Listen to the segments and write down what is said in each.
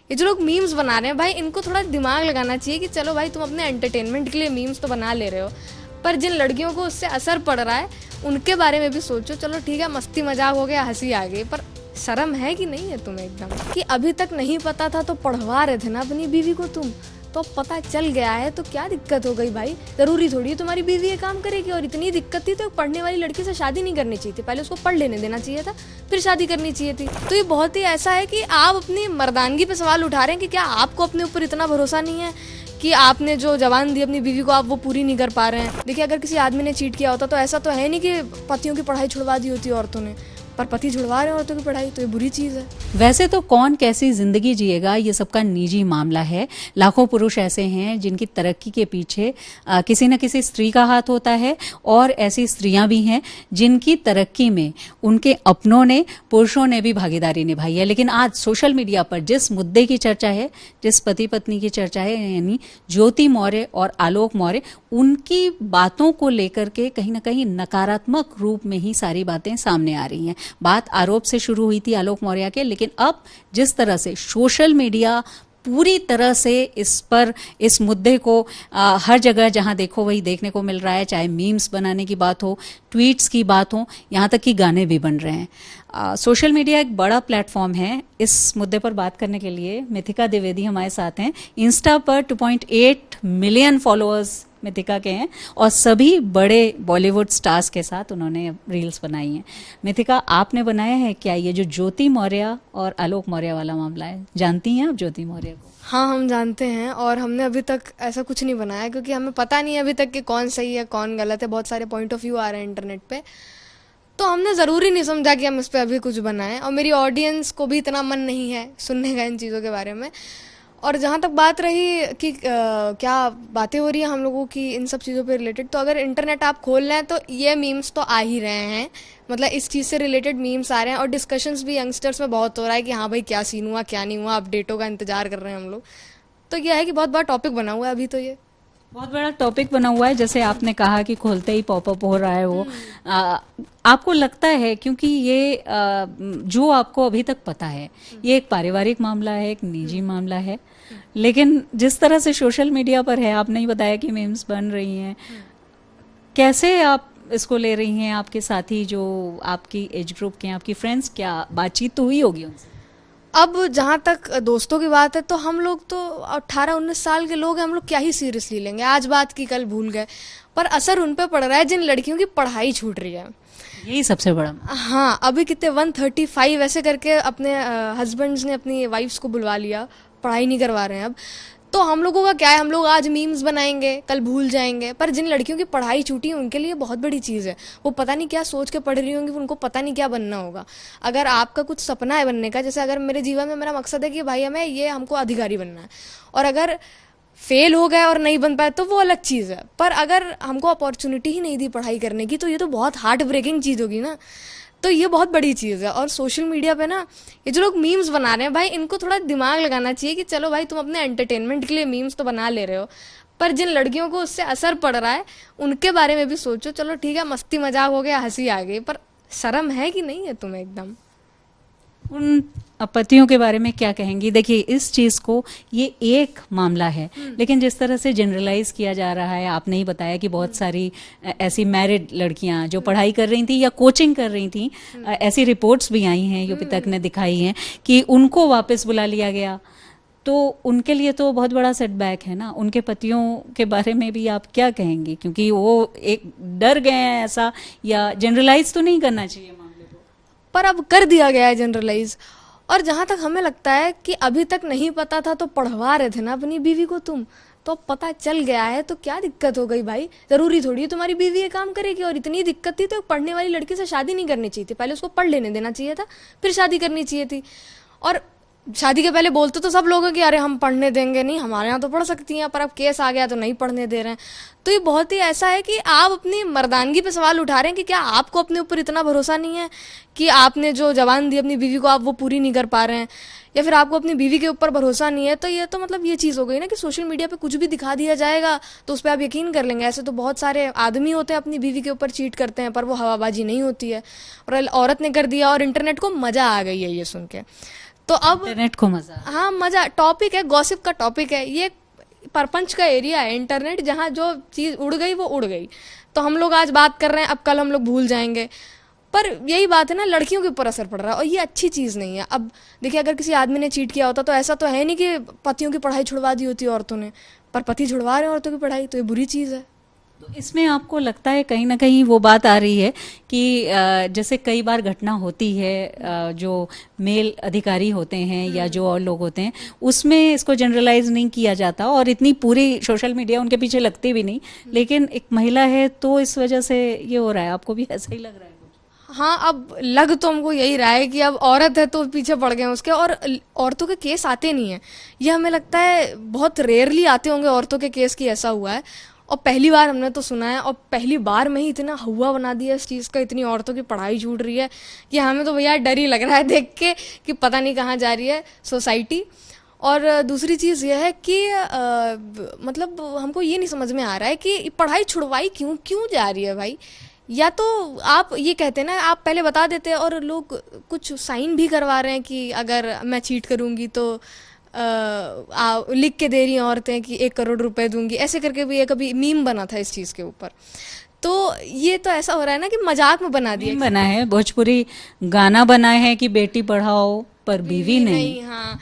ये जो लोग मीम्स बना रहे हैं भाई, इनको थोड़ा दिमाग लगाना चाहिए कि चलो भाई तुम अपने एंटरटेनमेंट के लिए मीम्स तो बना ले रहे हो, पर जिन लड़कियों को उससे असर पड़ रहा है उनके बारे में भी सोचो। चलो ठीक है, मस्ती मजाक हो गया, हंसी आ गई, पर शर्म है कि नहीं है तुम्हें एकदम? कि अभी तक नहीं पता था तो पढ़वा रहे थे ना अपनी बीवी को तुम, तो पता चल गया है तो क्या दिक्कत हो गई भाई? जरूरी थोड़ी है तुम्हारी बीवी ये काम करेगी। और इतनी दिक्कत थी तो पढ़ने वाली लड़की से शादी नहीं करनी चाहिए थी, पहले उसको पढ़ लेने देना चाहिए था, फिर शादी करनी चाहिए थी। तो ये बहुत ही ऐसा है कि आप अपनी मर्दानगी पे सवाल उठा रहे हैं कि क्या आपको अपने ऊपर इतना भरोसा नहीं है कि आपने जो जवान दी अपनी बीवी को आप वो पूरी नहीं कर पा रहे हैं। देखिए, अगर किसी आदमी ने चीट किया होता तो ऐसा तो है नहीं कि पतियों की पढ़ाई छुड़वा दी होती औरतों ने, पर पति छुड़वा रहे हैं औरतों की पढ़ाई, तो ये बुरी चीज़ है। वैसे तो कौन कैसी जिंदगी जिएगा ये सबका निजी मामला है। लाखों पुरुष ऐसे हैं जिनकी तरक्की के पीछे किसी न किसी स्त्री का हाथ होता है, और ऐसी स्त्रियां भी हैं जिनकी तरक्की में उनके अपनों ने, पुरुषों ने भी भागीदारी निभाई है। लेकिन आज सोशल मीडिया पर जिस मुद्दे की चर्चा है, जिस पति पत्नी की चर्चा है, यानी ज्योति मौर्य और आलोक मौर्य, उनकी बातों को लेकर के कहीं ना कहीं नकारात्मक रूप में ही सारी बातें सामने आ रही हैं। बात आरोप से शुरू हुई थी आलोक मौर्य के, लेकिन अब जिस तरह से सोशल मीडिया पूरी तरह से इस मुद्दे को हर जगह जहां देखो वही देखने को मिल रहा है, चाहे मीम्स बनाने की बात हो, ट्वीट्स की बात हो, यहाँ तक कि गाने भी बन रहे हैं। सोशल मीडिया एक बड़ा प्लेटफॉर्म है। इस मुद्दे पर बात करने के लिए मिथिका द्विवेदी हमारे साथ हैं। इंस्टा पर 2.8 मिलियन फॉलोअर्स मिथिका के हैं, और सभी बड़े बॉलीवुड स्टार्स के साथ उन्होंने रील्स बनाई हैं। मिथिका, आपने बनाया है क्या ये जो ज्योति मौर्य और आलोक मौर्य वाला मामला है? जानती हैं आप ज्योति मौर्य को? हाँ, हम जानते हैं, और हमने अभी तक ऐसा कुछ नहीं बनाया क्योंकि हमें पता नहीं है अभी तक कि कौन सही है कौन गलत है। बहुत सारे पॉइंट ऑफ व्यू आ रहे हैं इंटरनेट पे, तो हमने ज़रूरी नहीं समझा कि हम इस पर अभी कुछ बनाएं। और मेरी ऑडियंस को भी इतना मन नहीं है सुनने का इन चीज़ों के बारे में। और जहाँ तक बात रही कि क्या बातें हो रही है हम लोगों की इन सब चीज़ों पे रिलेटेड, तो अगर इंटरनेट आप खोल लें तो ये मीम्स तो आ ही रहे हैं। मतलब इस चीज़ से रिलेटेड मीम्स आ रहे हैं, और डिस्कशंस भी यंगस्टर्स में बहुत हो रहा है कि हाँ भाई क्या सीन हुआ क्या नहीं हुआ, अपडेटों का इंतजार कर रहे हैं हम लोग। तो यह है कि बहुत बड़ा टॉपिक बना हुआ है अभी, तो ये बहुत बड़ा टॉपिक बना हुआ है। जैसे आपने कहा कि खोलते ही पॉपअप हो रहा है वो, आपको लगता है, क्योंकि ये जो आपको अभी तक पता है, ये एक पारिवारिक मामला है, एक निजी मामला है, लेकिन जिस तरह से सोशल मीडिया पर है, आपने ही बताया कि मीम्स बन रही हैं, कैसे आप इसको ले रही हैं? आपके साथी जो आपकी एज ग्रुप के हैं, आपकी फ्रेंड्स, क्या बातचीत तो हुई होगी उनसे? अब जहाँ तक दोस्तों की बात है तो हम लोग तो 18-19 साल के लोग हैं, हम लोग क्या ही सीरियसली लेंगे, आज बात की कल भूल गए। पर असर उन पे पड़ रहा है जिन लड़कियों की पढ़ाई छूट रही है। यही सबसे बड़ा। हाँ, अभी कितने 135 ऐसे करके अपने हस्बैंड्स ने अपनी वाइफ्स को बुलवा लिया, पढ़ाई नहीं करवा रहे हैं अब। तो हम लोगों का क्या है, हम लोग आज मीम्स बनाएंगे कल भूल जाएंगे, पर जिन लड़कियों की पढ़ाई छूटी है उनके लिए बहुत बड़ी चीज़ है। वो पता नहीं क्या सोच के पढ़ रही होंगी, उनको पता नहीं क्या बनना होगा। अगर आपका कुछ सपना है बनने का, जैसे अगर मेरे जीवन में मेरा मकसद है कि भाई हमें ये हमको अधिकारी बनना है, और अगर फेल हो गए और नहीं बन पाए तो वो अलग चीज़ है, पर अगर हमको अपॉर्चुनिटी ही नहीं दी पढ़ाई करने की तो ये तो बहुत हार्ट ब्रेकिंग चीज़ होगी ना। तो ये बहुत बड़ी चीज़ है। और सोशल मीडिया पे ना ये जो लोग मीम्स बना रहे हैं भाई, इनको थोड़ा दिमाग लगाना चाहिए कि चलो भाई तुम अपने एंटरटेनमेंट के लिए मीम्स तो बना ले रहे हो, पर जिन लड़कियों को उससे असर पड़ रहा है उनके बारे में भी सोचो। चलो ठीक है, मस्ती मजाक हो गया, हंसी आ गई, पर शर्म है कि नहीं है तुम्हें एकदम? उन पतियों के बारे में क्या कहेंगी? देखिए, इस चीज को, ये एक मामला है, लेकिन जिस तरह से जनरलाइज किया जा रहा है, आपने ही बताया कि बहुत सारी ऐसी मैरिड लड़कियां जो पढ़ाई कर रही थी या कोचिंग कर रही थी, ऐसी रिपोर्ट्स भी आई हैं, यूपी तक ने दिखाई हैं कि उनको वापस बुला लिया गया। तो उनके लिए तो बहुत बड़ा सेटबैक है ना। उनके पतियों के बारे में भी आप क्या कहेंगी? क्योंकि वो एक डर गए हैं ऐसा, या जनरलाइज तो नहीं करना चाहिए मामले को? पर अब कर दिया गया है जनरलाइज। और जहाँ तक हमें लगता है कि अभी तक नहीं पता था तो पढ़वा रहे थे ना अपनी बीवी को तुम, तो पता चल गया है तो क्या दिक्कत हो गई भाई? जरूरी थोड़ी है तुम्हारी बीवी ये काम करेगी। और इतनी दिक्कत थी तो पढ़ने वाली लड़की से शादी नहीं करनी चाहिए थी, पहले उसको पढ़ लेने देना चाहिए था, फिर शादी करनी चाहिए थी। और शादी के पहले बोलते तो सब लोग हैं कि अरे हम पढ़ने देंगे नहीं, हमारे यहाँ तो पढ़ सकती हैं, पर अब केस आ गया तो नहीं पढ़ने दे रहे हैं। तो ये बहुत ही ऐसा है कि आप अपनी मर्दानगी पे सवाल उठा रहे हैं कि क्या आपको अपने ऊपर इतना भरोसा नहीं है कि आपने जो जवान दी अपनी बीवी को आप वो पूरी नहीं कर पा रहे हैं, या फिर आपको अपनी बीवी के ऊपर भरोसा नहीं है। तो ये तो मतलब ये चीज़ हो गई ना कि सोशल मीडिया पे कुछ भी दिखा दिया जाएगा तो उस पर आप यकीन कर लेंगे। ऐसे तो बहुत सारे आदमी होते हैं अपनी बीवी के ऊपर चीट करते हैं, पर वो हवाबाजी नहीं होती है, और औरत ने कर दिया और इंटरनेट को मज़ा आ गई है ये सुन के। तो अब इंटरनेट को मजा। हाँ मजा, टॉपिक है, गॉसिप का टॉपिक है ये, परपंच का एरिया है इंटरनेट, जहाँ जो चीज़ उड़ गई वो उड़ गई। तो हम लोग आज बात कर रहे हैं, अब कल हम लोग भूल जाएंगे। पर यही बात है ना, लड़कियों के ऊपर असर पड़ रहा है और ये अच्छी चीज़ नहीं है। अब देखिए, अगर किसी आदमी ने चीट किया होता तो ऐसा तो है नहीं कि पतियों की पढ़ाई छुड़वा दी होती औरतों ने, पर पति छुड़वा रहे हैं औरतों की पढ़ाई, तो ये बुरी चीज़ है। तो इसमें आपको लगता है कहीं ना कहीं वो बात आ रही है कि जैसे कई बार घटना होती है, जो मेल अधिकारी होते हैं या जो और लोग होते हैं, उसमें इसको जनरलाइज नहीं किया जाता और इतनी पूरी सोशल मीडिया उनके पीछे लगती भी नहीं, लेकिन एक महिला है तो इस वजह से ये हो रहा है। आपको भी ऐसा ही लग रहा है? हाँ, अब लग तो हमको यही रहा है कि अब औरत है तो पीछे पड़ गए हैं उसके, और औरतों के केस आते नहीं हैं। ये हमें लगता है बहुत रेयरली आते होंगे औरतों के केस की ऐसा हुआ है, और पहली बार हमने तो सुना है, और पहली बार में ही इतना हुआ बना दिया इस चीज़ का, इतनी औरतों की पढ़ाई छूट रही है कि हमें तो भैया डर ही लग रहा है देख के कि पता नहीं कहाँ जा रही है सोसाइटी। और दूसरी चीज़ यह है कि मतलब हमको ये नहीं समझ में आ रहा है कि पढ़ाई छुड़वाई क्यों जा रही है भाई। या तो आप ये कहते हैं ना, आप पहले बता देते हैं, और लोग कुछ साइन भी करवा रहे हैं कि अगर मैं चीट करूंगी तो लिख के दे रही हैं औरतें कि 1 करोड़ रुपए दूंगी, ऐसे करके भी एक अभी मीम बना था इस चीज़ के ऊपर। तो ये तो ऐसा हो रहा है ना कि मजाक में बना दिया, बना है, भोजपुरी गाना बना है कि बेटी पढ़ाओ पर बीवी नहीं। हाँ,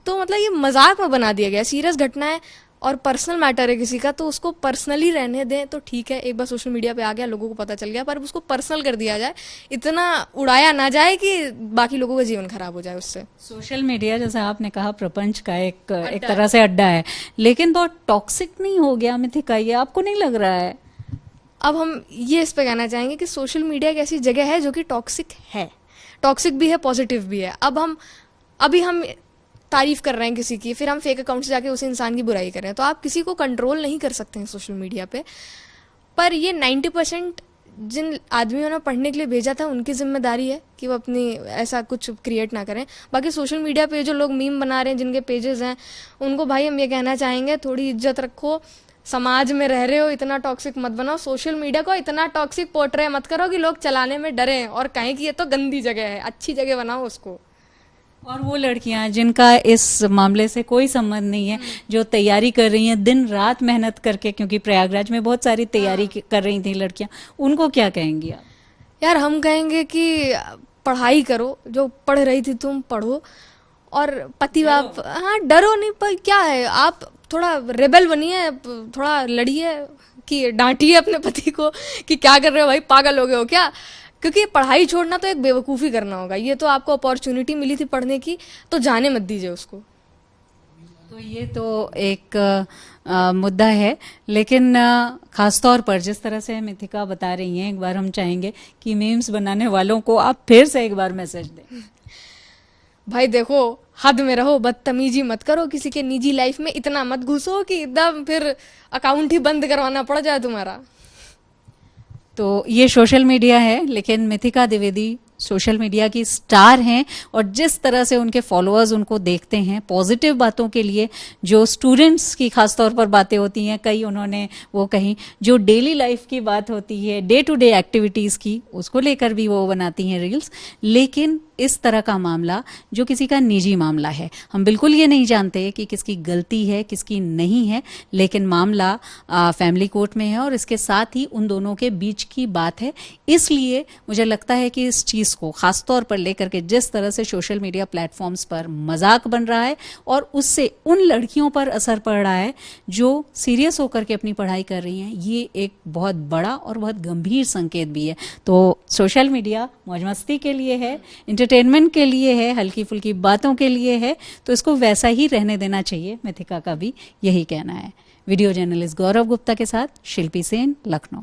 तो मतलब ये मजाक में बना दिया गया। सीरियस घटना है और पर्सनल मैटर है किसी का, तो उसको पर्सनली रहने दें तो ठीक है। एक बार सोशल मीडिया पे आ गया, लोगों को पता चल गया, पर उसको पर्सनल कर दिया जाए, इतना उड़ाया ना जाए कि बाकी लोगों का जीवन खराब हो जाए उससे। सोशल मीडिया, जैसे आपने कहा, प्रपंच का एक तरह से अड्डा है, लेकिन बहुत टॉक्सिक नहीं हो गया मिथिका? ये आपको नहीं लग रहा है? अब हम ये इस पे कहना चाहेंगे कि सोशल मीडिया एक ऐसी जगह है जो कि टॉक्सिक है, टॉक्सिक भी है, पॉजिटिव भी है। अब हम तारीफ कर रहे हैं किसी की, फिर हम फेक अकाउंट से जाके उस इंसान की बुराई कर रहे हैं, तो आप किसी को कंट्रोल नहीं कर सकते हैं सोशल मीडिया पे। पर ये 90% जिन आदमियों ने पढ़ने के लिए भेजा था उनकी जिम्मेदारी है कि वो अपनी ऐसा कुछ क्रिएट ना करें। बाकी सोशल मीडिया पे जो लोग मीम बना रहे हैं, जिनके पेजेस हैं, उनको भाई हम ये कहना चाहेंगे, थोड़ी इज्जत रखो, समाज में रह रहे हो, इतना टॉक्सिक मत बनाओ, सोशल मीडिया को इतना टॉक्सिक पोर्ट्रे मत करो कि लोग चलाने में डरें और कहें कि ये तो गंदी जगह है, अच्छी जगह बनाओ उसको। और वो लड़कियां जिनका इस मामले से कोई संबंध नहीं है, जो तैयारी कर रही हैं दिन रात मेहनत करके, क्योंकि प्रयागराज में बहुत सारी तैयारी कर रही थी लड़कियां, उनको क्या कहेंगी आप? यार हम कहेंगे कि पढ़ाई करो, जो पढ़ रही थी तुम पढ़ो, और पति बाप, हाँ डरो नहीं, पर क्या है, आप थोड़ा रेबल बनिए, थोड़ा लड़िए, कि डांटिए अपने पति को कि क्या कर रहे हो भाई, पागल हो गए हो क्या। क्योंकि पढ़ाई छोड़ना तो एक बेवकूफ़ी करना होगा, ये तो आपको अपॉर्चुनिटी मिली थी पढ़ने की, तो जाने मत दीजिए उसको। तो ये तो एक मुद्दा है, लेकिन खासतौर पर जिस तरह से मिथिका बता रही हैं, एक बार हम चाहेंगे कि मीम्स बनाने वालों को आप फिर से एक बार मैसेज दें। भाई देखो, हद में रहो, बदतमीजी मत करो, किसी के निजी लाइफ में इतना मत घुसो कि एकदम फिर अकाउंट ही बंद करवाना पड़ जाए तुम्हारा। तो ये सोशल मीडिया है, लेकिन मिथिका द्विवेदी सोशल मीडिया की स्टार हैं, और जिस तरह से उनके फॉलोअर्स उनको देखते हैं पॉजिटिव बातों के लिए, जो स्टूडेंट्स की खासतौर पर बातें होती हैं, कई उन्होंने वो कहीं, जो डेली लाइफ की बात होती है, डे टू डे एक्टिविटीज़ की, उसको लेकर भी वो बनाती हैं रील्स। लेकिन इस तरह का मामला जो किसी का निजी मामला है, हम बिल्कुल ये नहीं जानते कि किसकी गलती है किसकी नहीं है, लेकिन मामला फैमिली कोर्ट में है और इसके साथ ही उन दोनों के बीच की बात है। इसलिए मुझे लगता है कि इस चीज़ को खासतौर पर लेकर के जिस तरह से सोशल मीडिया प्लेटफॉर्म्स पर मजाक बन रहा है और उससे उन लड़कियों पर असर पड़ रहा है जो सीरियस होकर के अपनी पढ़ाई कर रही हैं, ये एक बहुत बड़ा और बहुत गंभीर संकेत भी है। तो सोशल मीडिया मौज मस्ती के लिए है, एंटरटेनमेंट के लिए है, हल्की फुल्की बातों के लिए है, तो इसको वैसा ही रहने देना चाहिए। मिथिका का भी यही कहना है। वीडियो जर्नलिस्ट गौरव गुप्ता के साथ शिल्पी सेन, लखनऊ।